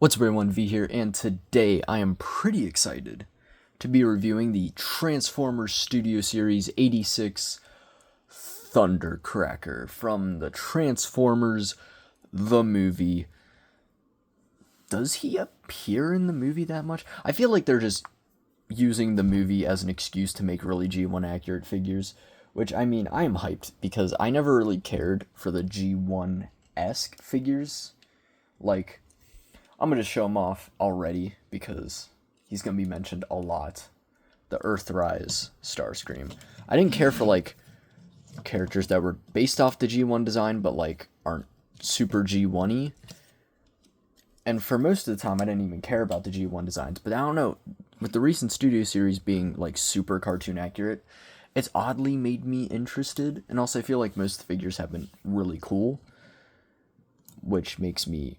What's up everyone, V here, and today I am pretty excited to be reviewing the Transformers Studio Series 86 Thundercracker from the Transformers the movie. Does he appear in the movie that much? I feel like they're just using the movie as an excuse to make really G1 accurate figures, which I mean, I am hyped because I never really cared for the G1-esque figures. Like, I'm going to show him off already because he's going to be mentioned a lot. The Earthrise Starscream. I didn't care for, like, characters that were based off the G1 design, but, like, aren't super G1-y. And for most of the time, I didn't even care about the G1 designs. But I don't know, with the recent Studio Series being, like, super cartoon accurate, it's oddly made me interested. And also, I feel like most of the figures have been really cool, which makes me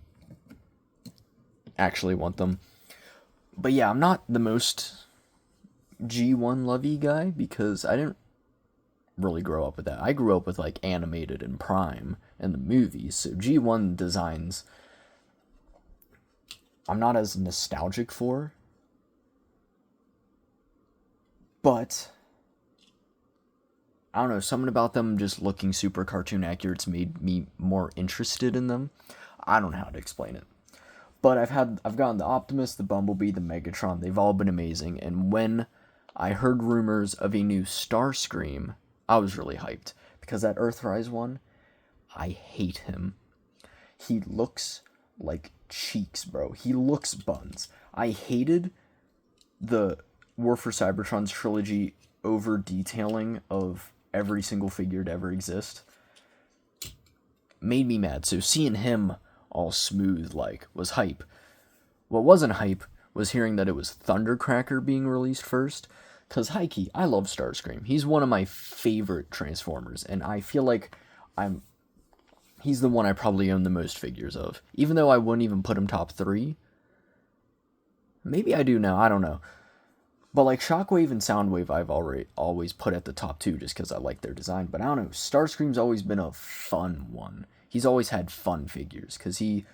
actually want them. But yeah, I'm not the most G1 lovey guy because I didn't really grow up with that. I grew up with like animated and Prime and the movies, so G1 designs I'm not as nostalgic for. But I don't know, something about them just looking super cartoon accurate made me more interested in them. I don't know how to explain it. But I've gotten the Optimus, the Bumblebee, the Megatron. They've all been amazing. And when I heard rumors of a new Starscream, I was really hyped. Because that Earthrise one, I hate him. He looks like cheeks, bro. He looks buns. I hated the War for Cybertron's trilogy over detailing of every single figure to ever exist. Made me mad. So seeing him all smooth like was hype. What wasn't hype was hearing that it was Thundercracker being released first, because Heike, I love Starscream. He's one of my favorite Transformers, and I feel like he's the one I probably own the most figures of. Even though I wouldn't even put him top 3. Maybe I do now, I don't know. But like Shockwave and Soundwave I've always put at the top 2 just because I like their design. But I don't know, Starscream's always been a fun one. He's always had fun figures because he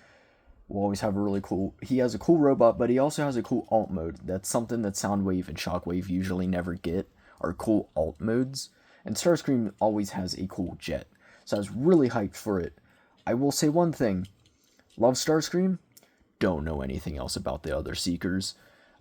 will always have a really cool. He has a cool robot, but he also has a cool alt mode. That's something that Soundwave and Shockwave usually never get, are cool alt modes. And Starscream always has a cool jet. So I was really hyped for it. I will say one thing. Love Starscream. Don't know anything else about the other Seekers.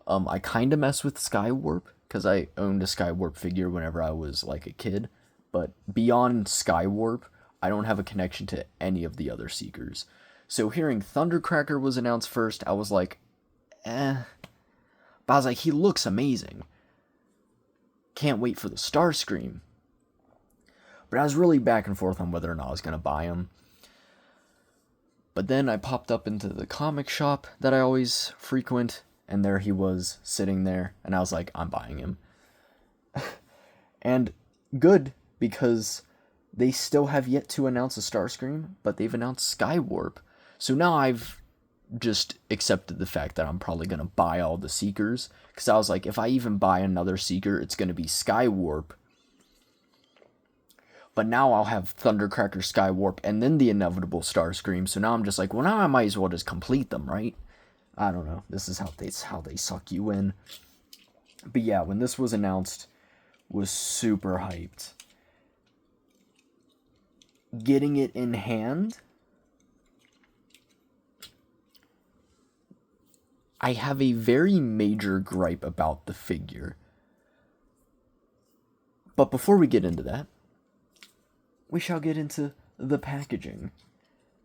I kind of mess with Skywarp because I owned a Skywarp figure whenever I was like a kid. But beyond Skywarp, I don't have a connection to any of the other Seekers. So hearing Thundercracker was announced first, I was like, eh. But I was like, he looks amazing. Can't wait for the Starscream. But I was really back and forth on whether or not I was going to buy him. But then I popped up into the comic shop that I always frequent, and there he was sitting there, and I was like, I'm buying him. And good, because they still have yet to announce a Starscream, but they've announced Skywarp. So now I've just accepted the fact that I'm probably going to buy all the Seekers. Because I was like, if I even buy another Seeker, it's going to be Skywarp. But now I'll have Thundercracker, Skywarp, and then the inevitable Starscream. So now I'm just like, well, now I might as well just complete them, right? I don't know. This is how they suck you in. But yeah, when this was announced, was super hyped. Getting it in hand, I have a very major gripe about the figure. But before we get into that, we shall get into the packaging.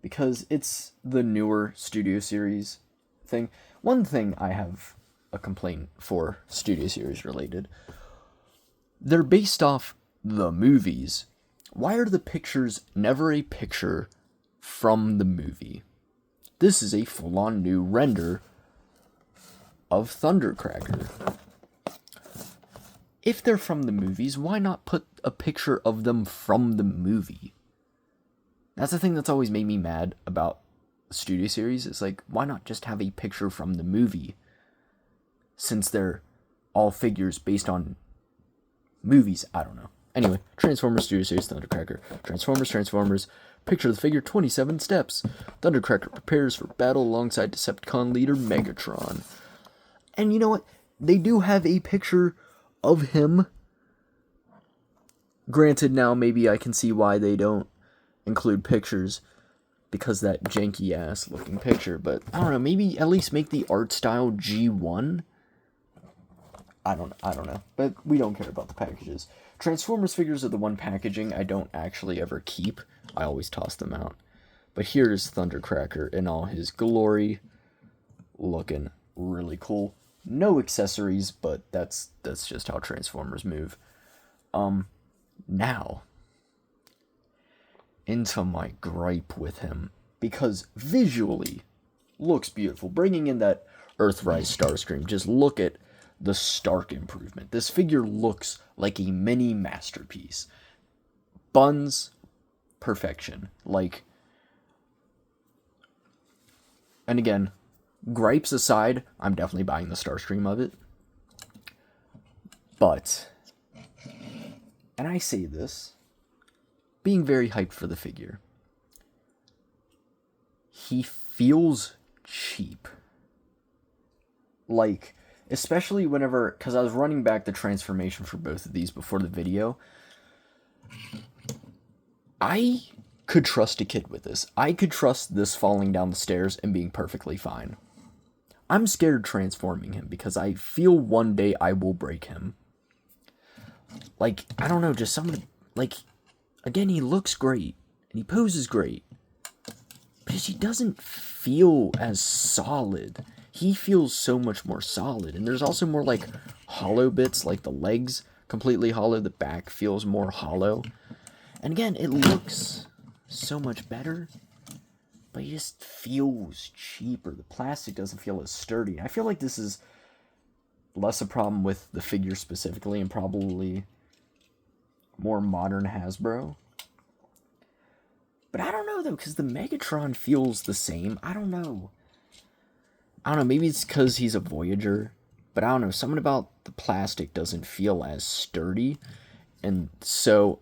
Because it's the newer Studio Series thing. One thing I have a complaint for Studio Series related. They're based off the movies. Why are the pictures never a picture from the movie? This is a full-on new render of Thundercracker. If they're from the movies, why not put a picture of them from the movie? That's the thing that's always made me mad about the Studio Series. It's like, why not just have a picture from the movie? Since they're all figures based on movies, I don't know. Anyway, Transformers Studio Series Thundercracker. Transformers. Picture the figure 27 steps. Thundercracker prepares for battle alongside Decepticon leader Megatron. And you know what? They do have a picture of him. Granted, now maybe I can see why they don't include pictures, because that janky ass looking picture. But I don't know, maybe at least make the art style G1. I don't know, but we don't care about the packages. Transformers figures are the one packaging I don't actually ever keep. I always toss them out. But here's Thundercracker in all his glory, looking really cool. No accessories, but that's just how Transformers move. Now into my gripe with him, because visually looks beautiful. Bringing in that Earthrise Starscream, just look at the stark improvement. This figure looks like a mini masterpiece. Buns, perfection. Like, and again, gripes aside, I'm definitely buying the Starscream of it. But, and I say this, being very hyped for the figure, he feels cheap. Like, especially whenever, because I was running back the transformation for both of these before the video, I could trust a kid with this. I could trust this falling down the stairs and being perfectly fine. I'm scared transforming him because I feel one day I will break him. Like, I don't know, just some of the, like, again, he looks great and he poses great, but he doesn't feel as solid. He feels so much more solid. And there's also more like hollow bits, like the legs completely hollow. The back feels more hollow. And again, it looks so much better, but it just feels cheaper. The plastic doesn't feel as sturdy. I feel like this is less a problem with the figure specifically and probably more modern Hasbro. But I don't know though, because the Megatron feels the same. I don't know, maybe it's because he's a Voyager, but I don't know, something about the plastic doesn't feel as sturdy, and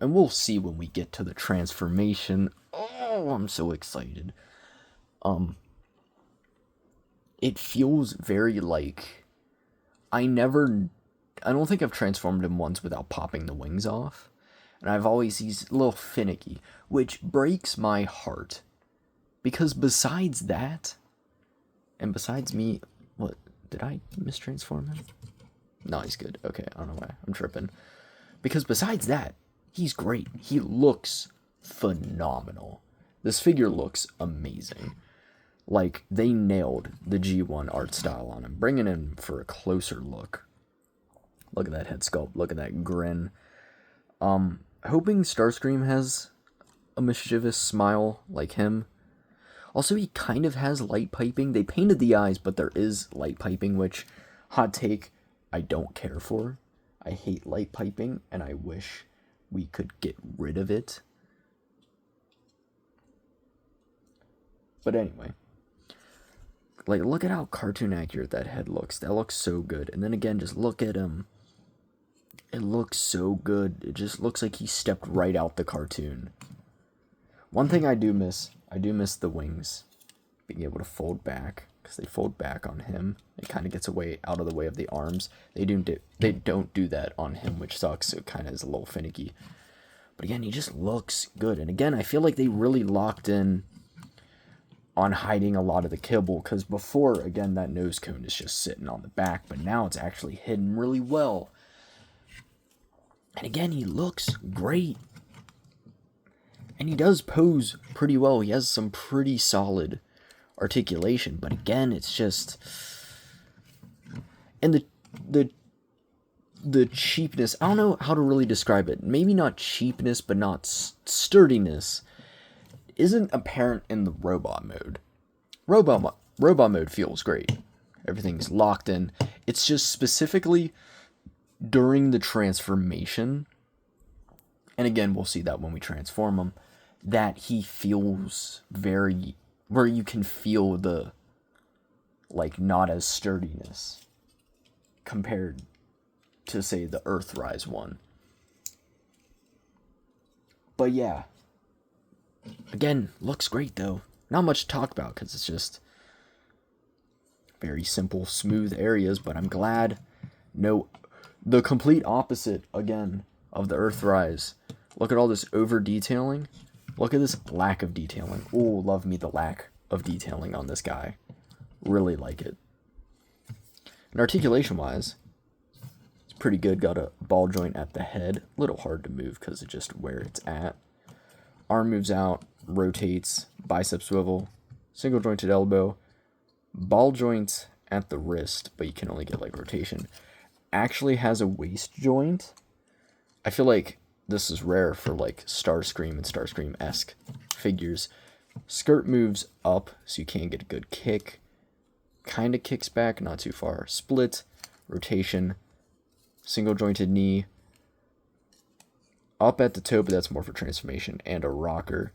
we'll see when we get to the transformation. Oh, I'm so excited. It feels very like, I don't think I've transformed him once without popping the wings off, and he's a little finicky, which breaks my heart, because besides that, and besides me, what, did I mistransform him? No, he's good. Okay, I don't know why. I'm tripping. Because besides that, he's great. He looks phenomenal. This figure looks amazing. Like, they nailed the G1 art style on him. Bringing him for a closer look. Look at that head sculpt. Look at that grin. Hoping Starscream has a mischievous smile like him. Also, he kind of has light piping. They painted the eyes, but there is light piping, which, hot take, I don't care for. I hate light piping, and I wish we could get rid of it. But anyway, like, look at how cartoon accurate that head looks. That looks so good. And then again, just look at him. It looks so good. It just looks like he stepped right out the cartoon. One thing I do miss the wings being able to fold back, because they fold back on him. It kind of gets out of the way of the arms. They don't do that on him, which sucks. So it kind of is a little finicky. But again, he just looks good. And again, I feel like they really locked in on hiding a lot of the kibble, because before, again, that nose cone is just sitting on the back, but now it's actually hidden really well. And again, he looks great. And he does pose pretty well. He has some pretty solid articulation. But again, it's just, and the cheapness, I don't know how to really describe it. Maybe not cheapness, but not sturdiness, isn't apparent in the robot mode. Robot mode feels great. Everything's locked in. It's just specifically during the transformation, and again, we'll see that when we transform him, that he feels very, where you can feel the, like, not as sturdiness compared to, say, the Earthrise one. But yeah, Again, looks great though. Not much to talk about because it's just very simple, smooth areas, but I'm glad. No, the complete opposite, again, of the Earthrise. Look at all this over-detailing. Look at this lack of detailing. Oh, love me the lack of detailing on this guy. Really like it. And articulation-wise, it's pretty good. Got a ball joint at the head. A little hard to move because of just where it's at. Arm moves out, rotates, bicep swivel, single jointed elbow, ball joint at the wrist, but you can only get like rotation. Actually has a waist joint. I feel like this is rare for like Starscream and Starscream-esque figures. Skirt moves up, so you can get a good kick. Kind of kicks back, not too far. Split, rotation, single jointed knee. Up at the toe, but that's more for transformation, and a rocker.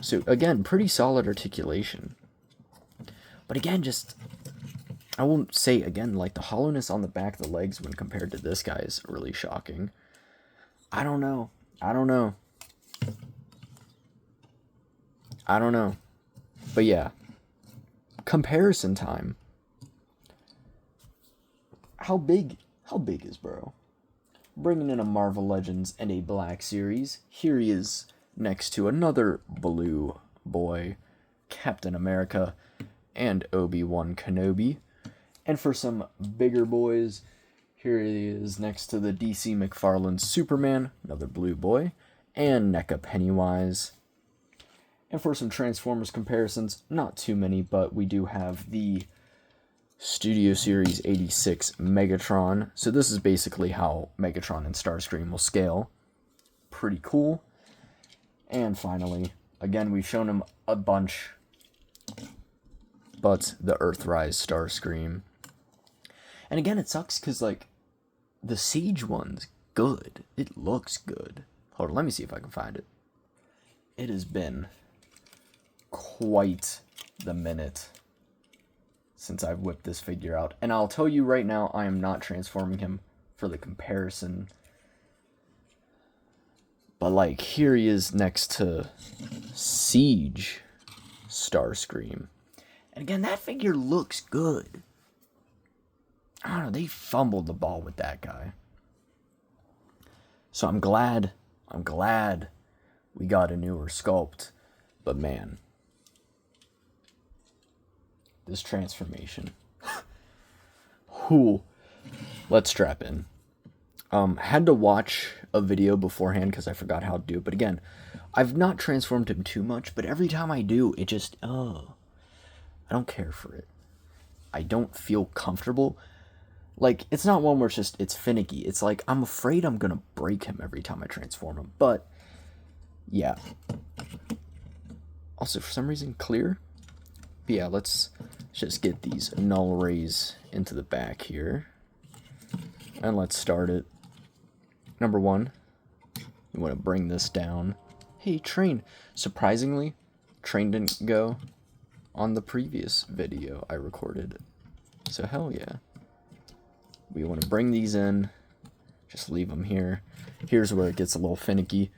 So again, pretty solid articulation. But again, just, I won't say again, like the hollowness on the back of the legs when compared to this guy is really shocking. I don't know. But yeah, comparison time. How big is Burrow? Bringing in a Marvel Legends and a Black Series. Here he is next to another blue boy, Captain America and Obi-Wan Kenobi. And for some bigger boys, here he is next to the DC McFarlane Superman, another blue boy, and NECA Pennywise. And for some Transformers comparisons, not too many, but we do have the Studio Series 86 Megatron. So this is basically how Megatron and Starscream will scale. Pretty cool. And finally, again, we've shown him a bunch, but the Earthrise Starscream. And again, it sucks because, like, the Siege one's good. It looks good. Hold on, let me see if I can find it. It has been quite the minute since I've whipped this figure out. And I'll tell you right now, I am not transforming him for the comparison. But, like, here he is next to Siege Starscream. And again, that figure looks good. I don't know, they fumbled the ball with that guy. So I'm glad we got a newer sculpt. But man, this transformation. Whew. Let's strap in. Had to watch a video beforehand because I forgot how to do it. But again, I've not transformed him too much, but every time I do, it just, I don't care for it. I don't feel comfortable. Like, it's not one where it's finicky. It's like, I'm afraid I'm going to break him every time I transform him. But, yeah. Also, for some reason, clear. But yeah, let's just get these null rays into the back here. And let's start it. Number one, you want to bring this down. Hey, train. Surprisingly, train didn't go on the previous video I recorded. So hell yeah. We want to bring these in. Just leave them here. Here's where it gets a little finicky.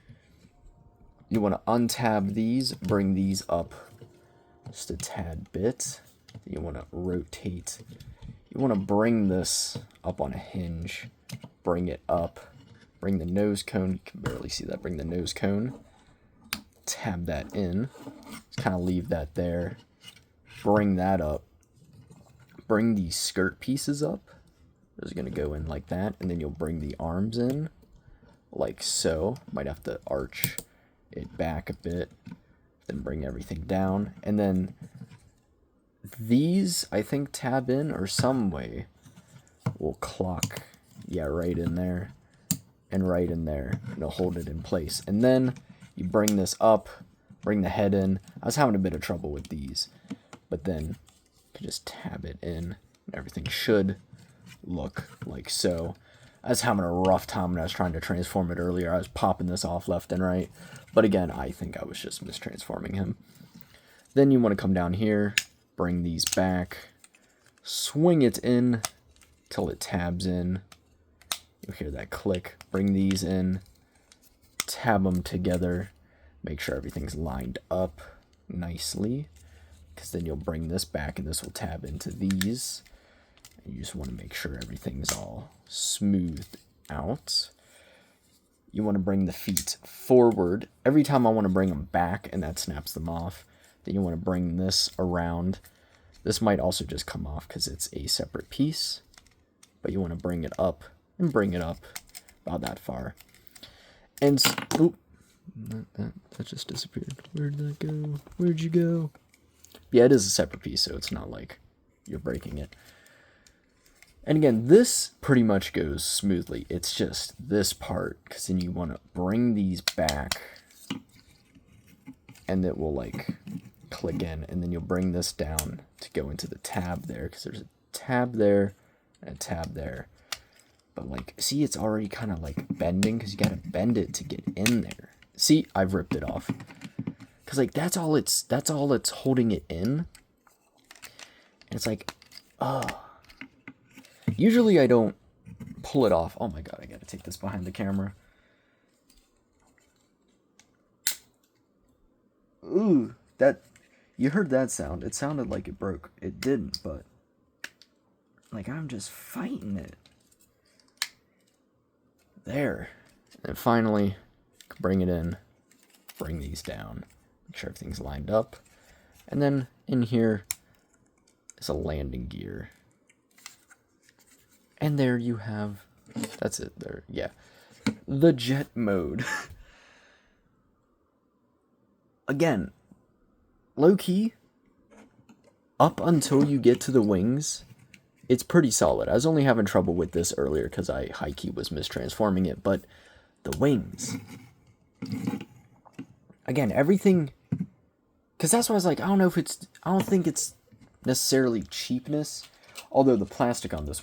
You want to untab these, bring these up just a tad bit. You want to rotate. You want to bring this up on a hinge. Bring it up. Bring the nose cone. You can barely see that. Bring the nose cone. Tab that in. Just kind of leave that there. Bring that up. Bring these skirt pieces up. Those are going to go in like that. And then you'll bring the arms in like so. Might have to arch it back a bit. Then bring everything down. And then these, I think, tab in or some way will clock. Yeah, right in there. And right in there. And it'll hold it in place. And then you bring this up. Bring the head in. I was having a bit of trouble with these. But then you can just tab it in. And everything should look like so. I was having a rough time when I was trying to transform it earlier. I was popping this off left and right. But again, I think I was just mistransforming him. Then you want to come down here. Bring these back. Swing it in till it tabs in. You'll hear that click. Bring these in. Tab them together. Make sure everything's lined up nicely, because then you'll bring this back and this will tab into these. And you just want to make sure everything's all smoothed out. You want to bring the feet forward. Every time I want to bring them back, and that snaps them off. Then you want to bring this around. This might also just come off because it's a separate piece. But you want to bring it up and bring it up about that far. And, oop, that just disappeared. Where'd that go? Where'd you go? Yeah, it is a separate piece, so it's not like you're breaking it. And again, this pretty much goes smoothly. It's just this part, because then you want to bring these back, and it will like click in, and then you'll bring this down to go into the tab there, because there's a tab there and a tab there. But like, see, it's already kind of like bending, because you got to bend it to get in there. See, I've ripped it off, because like that's all it's holding it in. And it's like, oh. Usually I don't pull it off. Oh my god, I gotta take this behind the camera. Ooh, you heard that sound. It sounded like it broke. It didn't, but like I'm just fighting it. There. And finally, bring it in, bring these down, make sure everything's lined up. And then in here is a landing gear. And there you have, that's it there, yeah. The jet mode. Again, low-key, up until you get to the wings, it's pretty solid. I was only having trouble with this earlier because I high-key was mistransforming it, but the wings. Again, everything, because that's why I was like, I don't think it's necessarily cheapness. Although the plastic on this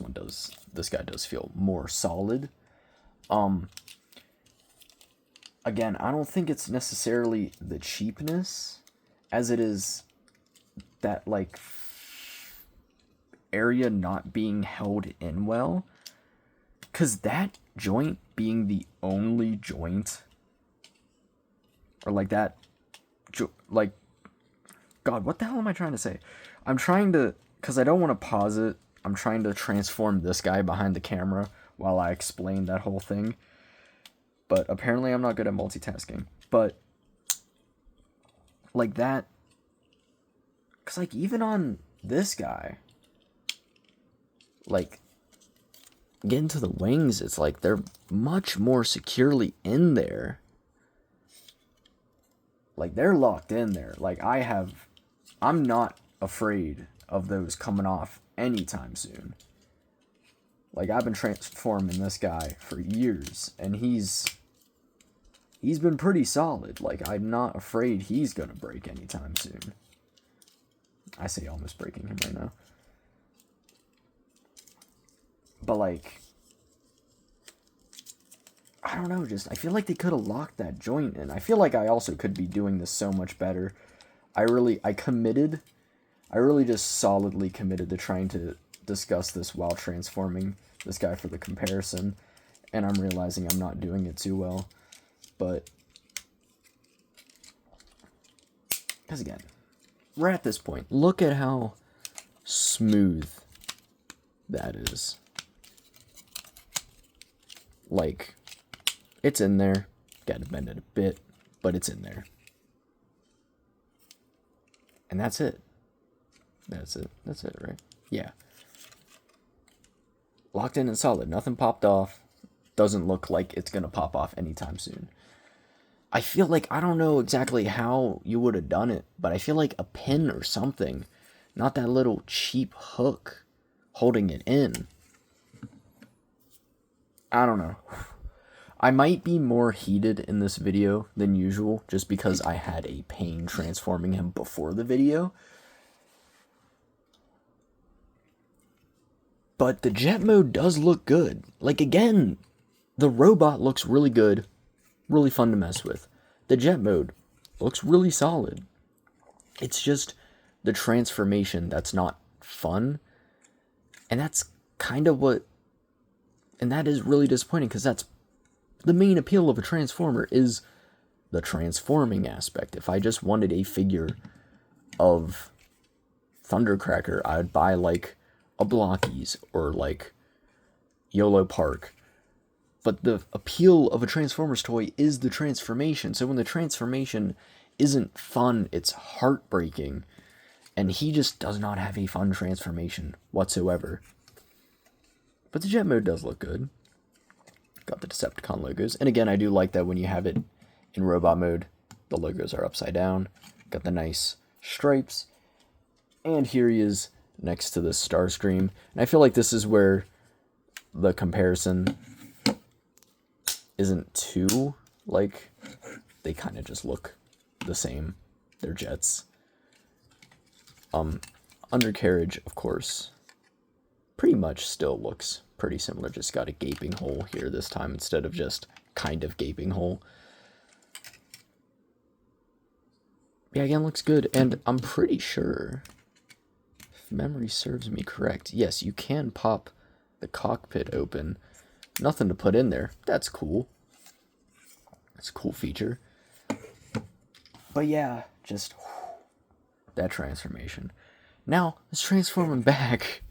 guy does feel more solid. Again, I don't think it's necessarily the cheapness as it is that like area not being held in well. 'Cause that joint being the only joint, or like that, like, God, what the hell am I trying to say? I'm trying to, because I don't want to pause it, I'm trying to transform this guy behind the camera while I explain that whole thing. But apparently I'm not good at multitasking. But, like that, because like even on this guy, like, getting to the wings, it's like they're much more securely in there. Like, they're locked in there. Like, I'm not afraid of those coming off anytime soon. Like, I've been transforming this guy for years, and he's been pretty solid. Like, I'm not afraid he's gonna break anytime soon. I say almost breaking him right now. But, like, I don't know, just, I feel like they could have locked that joint in. I feel like I also could be doing this so much better. I really just solidly committed to trying to discuss this while transforming this guy for the comparison, and I'm realizing I'm not doing it too well. But, because again, we're at this point. Look at how smooth that is. Like, it's in there. Gotta bend it a bit, but it's in there. And that's it. That's it, right? Yeah. Locked in and solid. Nothing popped off. Doesn't look like it's gonna pop off anytime soon. I feel like, I don't know exactly how you would have done it, but I feel like a pin or something. Not that little cheap hook holding it in. I don't know. I might be more heated in this video than usual, just because I had a pain transforming him before the video. But the jet mode does look good. Like, again, the robot looks really good, really fun to mess with. The jet mode looks really solid. It's just the transformation that's not fun. And that's kind of what... And that is really disappointing, because that's the main appeal of a transformer, is the transforming aspect. If I just wanted a figure of Thundercracker, I'd buy like a Blockies or like YOLO Park. But the appeal of a Transformers toy is the transformation. So when the transformation isn't fun, it's heartbreaking. And he just does not have a fun transformation whatsoever. But the jet mode does look good. Got the Decepticon logos. And again, I do like that when you have it in robot mode, the logos are upside down. Got the nice stripes. And here he is next to the Starscream. And I feel like this is where the comparison isn't too, like, they kind of just look the same. They're jets. Undercarriage, of course, pretty much still looks pretty similar. Just got a gaping hole here this time instead of just kind of gaping hole. Yeah, again, looks good. And I'm pretty sure, if memory serves me correct, yes, you can pop the cockpit open. Nothing to put in there. That's cool. That's a cool feature. But yeah, just that transformation. Now, let's transform him back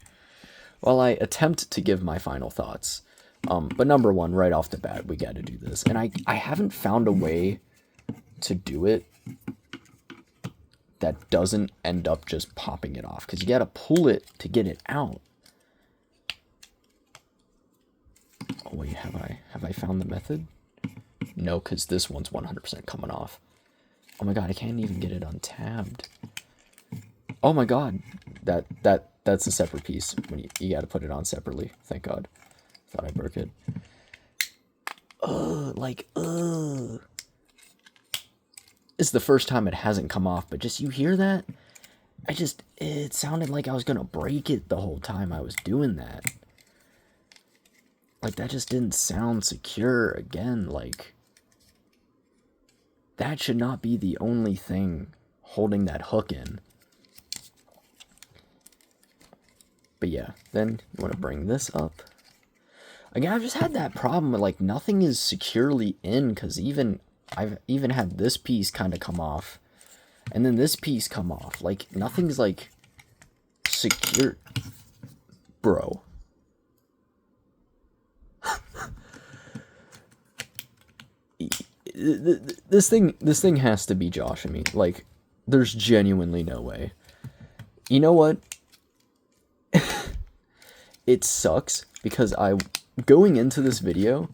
while I attempt to give my final thoughts. But number one, right off the bat, we got to do this. And I haven't found a way to do it that doesn't end up just popping it off. Because you got to pull it to get it out. Oh, wait, have I found the method? No, because this one's 100% coming off. Oh my god, I can't even get it untabbed. Oh my god, that's a separate piece. When you got to put it on separately. Thank God. Thought I broke it. It's the first time it hasn't come off, but just you hear that? It sounded like I was gonna break it the whole time I was doing that. Like, that just didn't sound secure. Again, like, that should not be the only thing holding that hook in. But yeah, then you want to bring this up. Again, I've just had that problem with, like, nothing is securely in, because I've even had this piece kind of come off, and then this piece come off. Like, nothing's, like, secure. Bro. This thing has to be joshing me. Like, there's genuinely no way. You know what? It sucks because going into this video,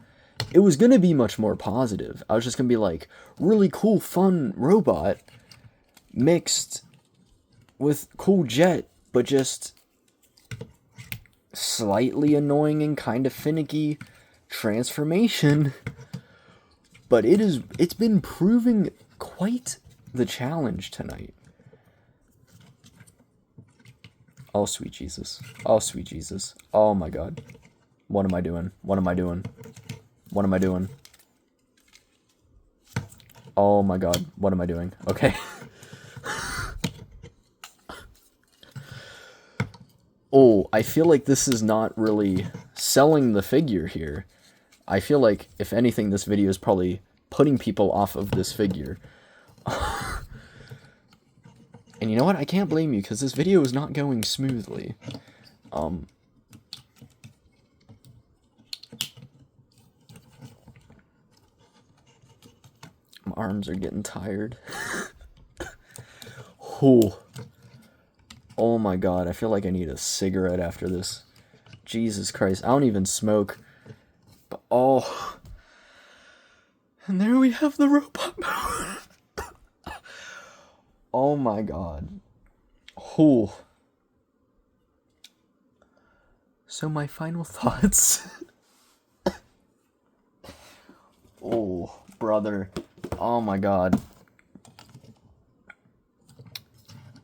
it was gonna be much more positive. I was just gonna be like, really cool, fun robot mixed with cool jet, but just slightly annoying and kind of finicky transformation. But it's been proving quite the challenge tonight. Oh, sweet Jesus. Oh, sweet Jesus. Oh, my God. What am I doing? What am I doing? What am I doing? Oh, my God. What am I doing? Okay. Oh, I feel like this is not really selling the figure here. I feel like, if anything, this video is probably putting people off of this figure. And you know what? I can't blame you, because this video is not going smoothly. My arms are getting tired. Oh my god, I feel like I need a cigarette after this. Jesus Christ, I don't even smoke. But, oh. And there we have the robot mode. Oh my god. Oh. So my final thoughts. Oh, brother. Oh my god.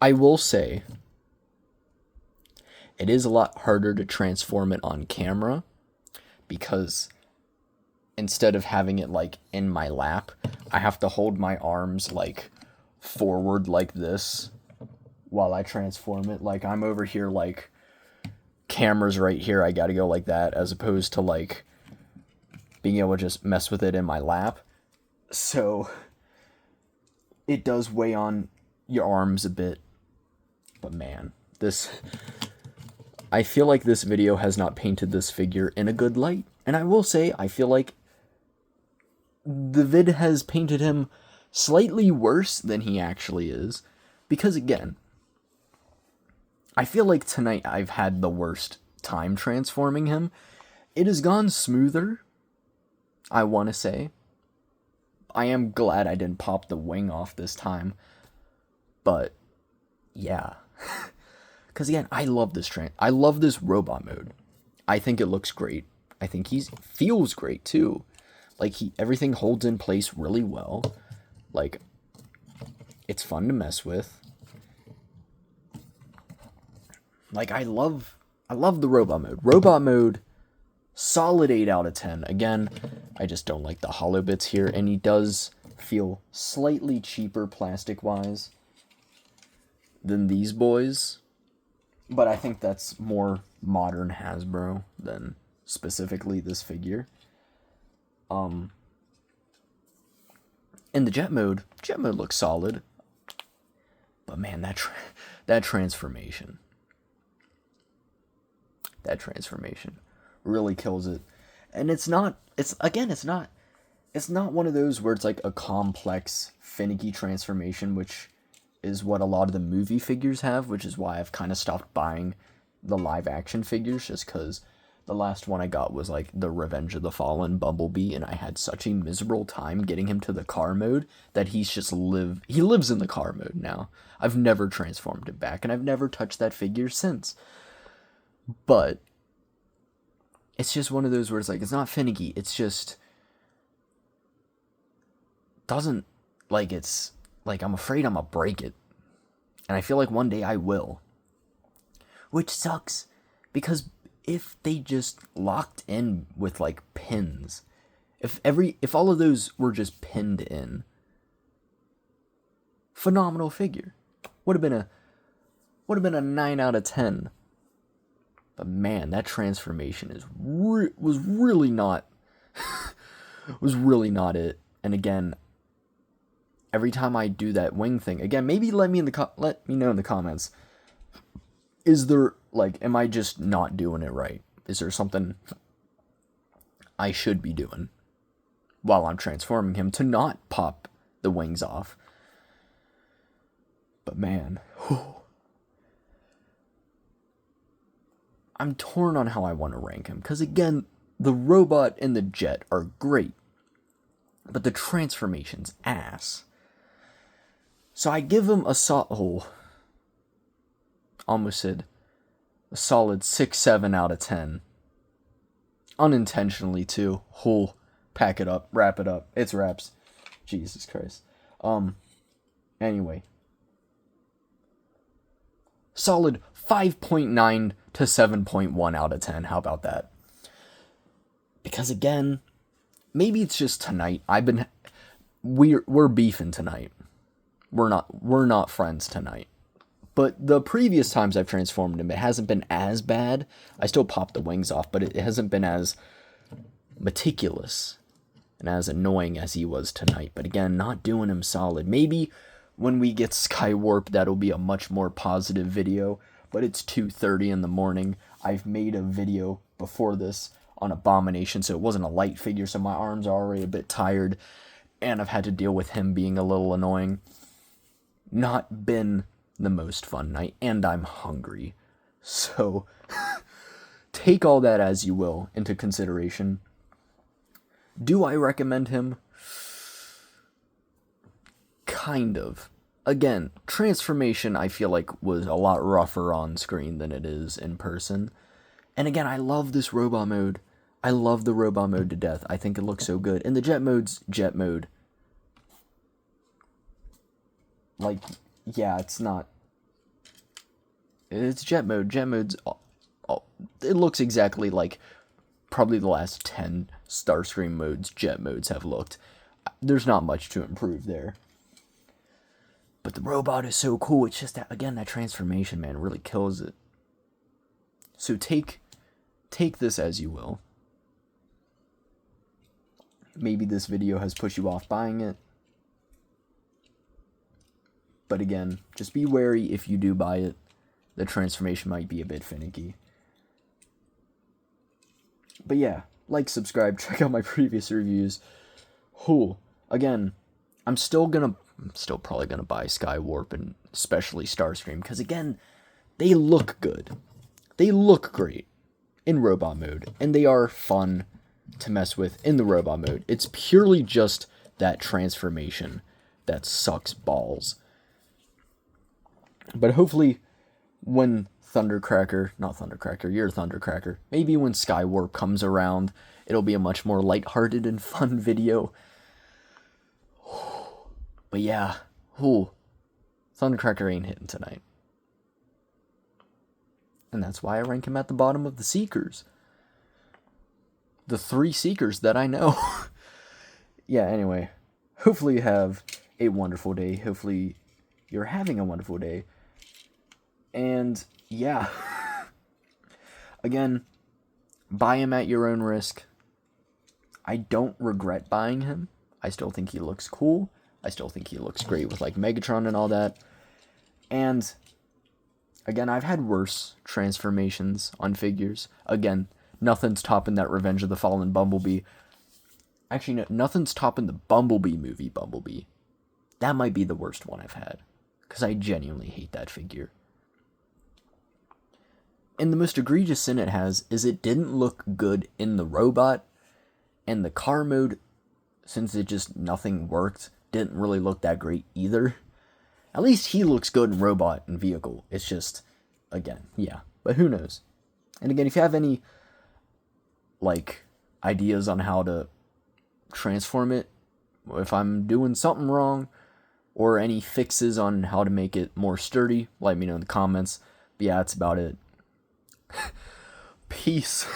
I will say, it is a lot harder to transform it on camera, because instead of having it like in my lap, I have to hold my arms like forward like this while I transform it. Like, I'm over here, like, camera's right here, I gotta go like that, as opposed to like being able to just mess with it in my lap. So it does weigh on your arms a bit. But man, I feel like this video has not painted this figure in a good light. And I will say, I feel like the vid has painted him slightly worse than he actually is. Because again, I feel like tonight I've had the worst time transforming him. It has gone smoother, I want to say. I am glad I didn't pop the wing off this time. But, yeah. Because again, I love this robot mode. I think it looks great. I think he feels great too. Like everything holds in place really well. Like, it's fun to mess with. Like, I love the robot mode. Robot mode, solid 8 out of 10. Again, I just don't like the hollow bits here, and he does feel slightly cheaper plastic-wise than these boys. But I think that's more modern Hasbro than specifically this figure. In the jet mode looks solid. But man, that transformation. That transformation really kills it. And it's not one of those where it's like a complex, finicky transformation, which is what a lot of the movie figures have, which is why I've kind of stopped buying the live action figures, just because the last one I got was like the Revenge of the Fallen Bumblebee, and I had such a miserable time getting him to the car mode that he lives in the car mode now. I've never transformed him back, and I've never touched that figure since. But it's just one of those where it's like, it's not finicky, it's just doesn't, like, it's like, I'm afraid I'm gonna break it. And I feel like one day I will. Which sucks, because if they just locked in with like pins, if all of those were just pinned in, phenomenal figure. Would have been a 9 out of 10. But man, that transformation was really not it. And again, every time I do that wing thing, again, maybe let me know in the comments. Is there, like, am I just not doing it right? Is there something I should be doing while I'm transforming him to not pop the wings off? But man, I'm torn on how I want to rank him. Because again, the robot and the jet are great, but the transformation's ass. So I give him a almost said a solid 6-7 out of 10. Unintentionally too. Pack it up, wrap it up. It's wraps. Jesus Christ. Anyway. Solid 5.9 to 7.1 out of 10. How about that? Because again, maybe it's just tonight. We're beefing tonight. We're not friends tonight. But the previous times I've transformed him, it hasn't been as bad. I still pop the wings off, but it hasn't been as meticulous and as annoying as he was tonight. But again, not doing him solid. Maybe when we get Skywarp, that'll be a much more positive video. But it's 2:30 in the morning. I've made a video before this on Abomination, so it wasn't a light figure, so my arms are already a bit tired. And I've had to deal with him being a little annoying. Not been the most fun night, and I'm hungry. So, take all that as you will into consideration. Do I recommend him? Kind of. Again, transformation I feel like was a lot rougher on screen than it is in person. And again, I love this robot mode. I love the robot mode to death. I think it looks so good. And the jet mode. Like, yeah, it's jet mode. Jet mode's, it looks exactly like probably the last 10 Starscream modes jet modes have looked. There's not much to improve there. But the robot is so cool. It's just that, again, that transformation, man, really kills it. So take this as you will. Maybe this video has pushed you off buying it. But again, just be wary if you do buy it. The transformation might be a bit finicky. But yeah, like, subscribe, check out my previous reviews. Again, I'm still probably gonna buy Skywarp and especially Starscream, because again, they look good. They look great in robot mode, and they are fun to mess with in the robot mode. It's purely just that transformation that sucks balls. But hopefully, when Thundercracker, maybe when Skywarp comes around, it'll be a much more lighthearted and fun video. But yeah, Thundercracker ain't hitting tonight. And that's why I rank him at the bottom of the Seekers. The 3 Seekers that I know. Yeah, anyway, hopefully you have a wonderful day. Hopefully you're having a wonderful day. And yeah, again, buy him at your own risk. I don't regret buying him. I still think he looks cool. I still think he looks great with, like, Megatron and all that. And again, I've had worse transformations on figures. Again, nothing's topping that Revenge of the Fallen Bumblebee. Actually, no, nothing's topping the Bumblebee movie Bumblebee. That might be the worst one I've had, because I genuinely hate that figure. And the most egregious sin it has is it didn't look good in the robot, and the car mode, since it just nothing worked, didn't really look that great either. At least he looks good in robot and vehicle. It's just, again, yeah. But who knows? And again, if you have any, like, ideas on how to transform it, if I'm doing something wrong, or any fixes on how to make it more sturdy, let me know in the comments. But yeah, that's about it. Peace.